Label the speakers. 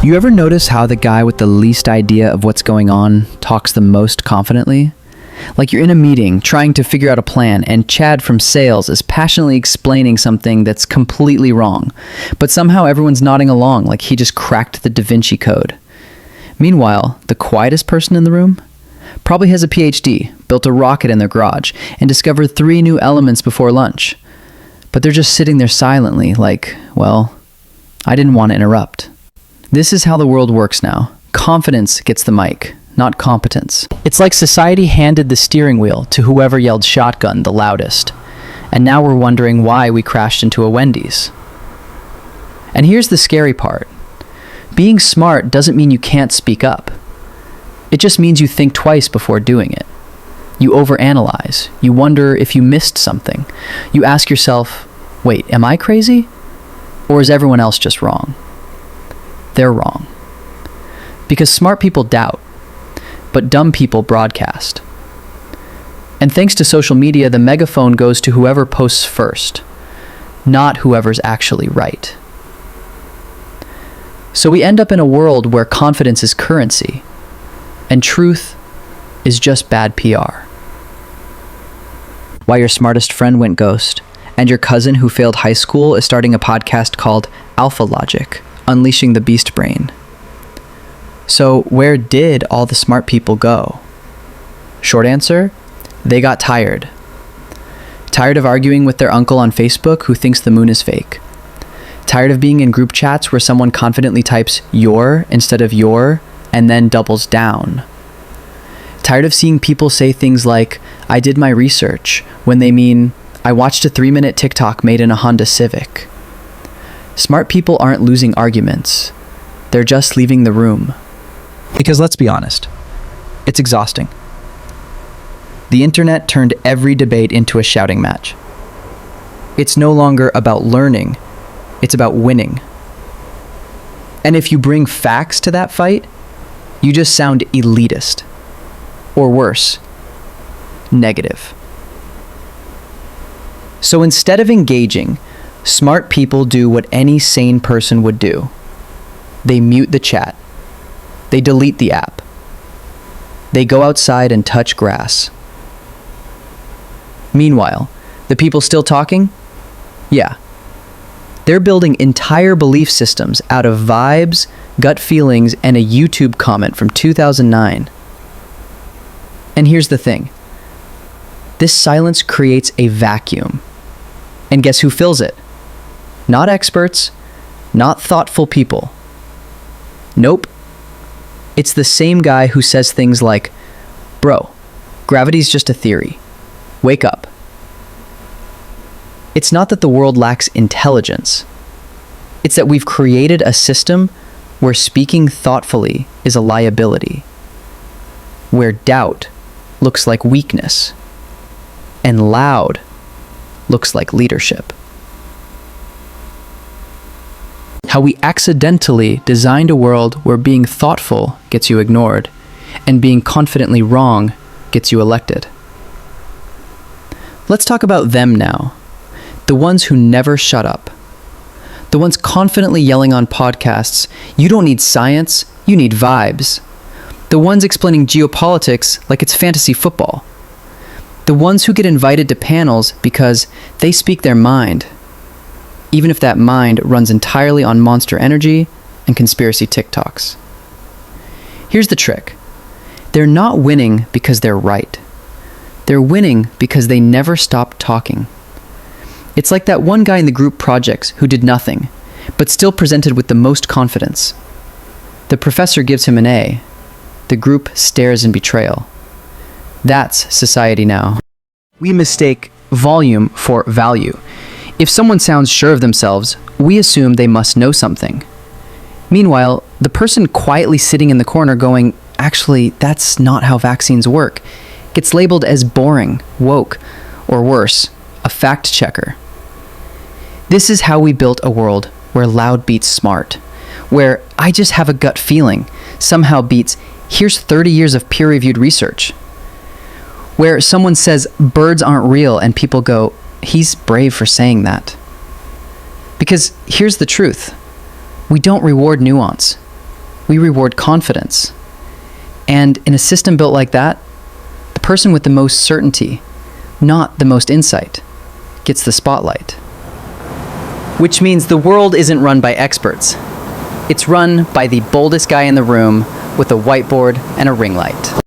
Speaker 1: You ever notice how the guy with the least idea of what's going on talks the most confidently? Like you're in a meeting trying to figure out a plan, and Chad from sales is passionately explaining something that's completely wrong, but somehow everyone's nodding along like he just cracked the Da Vinci Code. Meanwhile, the quietest person in the room probably has a PhD, built a rocket in their garage, and discovered 3 new elements before lunch. But they're just sitting there silently like, well, I didn't want to interrupt. This is how the world works now. Confidence gets the mic, not competence. It's like society handed the steering wheel to whoever yelled shotgun the loudest. And now we're wondering why we crashed into a Wendy's. And here's the scary part. Being smart doesn't mean you can't speak up. It just means you think twice before doing it. You overanalyze. You wonder if you missed something. You ask yourself, wait, am I crazy? Or is everyone else just wrong? They're wrong. Because smart people doubt, but dumb people broadcast. And thanks to social media, the megaphone goes to whoever posts first, not whoever's actually right. So we end up in a world where confidence is currency, and truth is just bad PR. Why your smartest friend went ghost, and your cousin who failed high school is starting a podcast called Alpha Logic, Unleashing the Beast Brain. So where did all the smart people go? Short answer, they got tired. Tired of arguing with their uncle on Facebook who thinks the moon is fake. Tired of being in group chats where someone confidently types your instead of your and then doubles down. Tired of seeing people say things like, I did my research, when they mean, I watched a 3-minute TikTok made in a Honda Civic. Smart people aren't losing arguments. They're just leaving the room. Because let's be honest, it's exhausting. The internet turned every debate into a shouting match. It's no longer about learning, it's about winning. And if you bring facts to that fight, you just sound elitist. Or worse, negative. So instead of engaging, smart people do what any sane person would do. They mute the chat. They delete the app. They go outside and touch grass. Meanwhile, the people still talking? Yeah. They're building entire belief systems out of vibes, gut feelings, and a YouTube comment from 2009. And here's the thing. This silence creates a vacuum. And guess who fills it? Not experts, not thoughtful people. Nope. It's the same guy who says things like, bro, gravity's just a theory. Wake up. It's not that the world lacks intelligence. It's that we've created a system where speaking thoughtfully is a liability, where doubt looks like weakness, and loud looks like leadership. How we accidentally designed a world where being thoughtful gets you ignored, and being confidently wrong gets you elected. Let's talk about them now. The ones who never shut up. The ones confidently yelling on podcasts, you don't need science, you need vibes. The ones explaining geopolitics like it's fantasy football. The ones who get invited to panels because they speak their mind, even if that mind runs entirely on Monster Energy and conspiracy TikToks. Here's the trick. They're not winning because they're right. They're winning because they never stopped talking. It's like that one guy in the group projects who did nothing, but still presented with the most confidence. The professor gives him an A. The group stares in betrayal. That's society now. We mistake volume for value. If someone sounds sure of themselves, we assume they must know something. Meanwhile, the person quietly sitting in the corner going, actually, that's not how vaccines work, gets labeled as boring, woke, or worse, a fact checker. This is how we built a world where loud beats smart, where I just have a gut feeling somehow beats here's 30 years of peer-reviewed research, where someone says birds aren't real and people go, he's brave for saying that. Because here's the truth. We don't reward nuance. We reward confidence. And in a system built like that, the person with the most certainty, not the most insight, gets the spotlight. Which means the world isn't run by experts. It's run by the boldest guy in the room with a whiteboard and a ring light.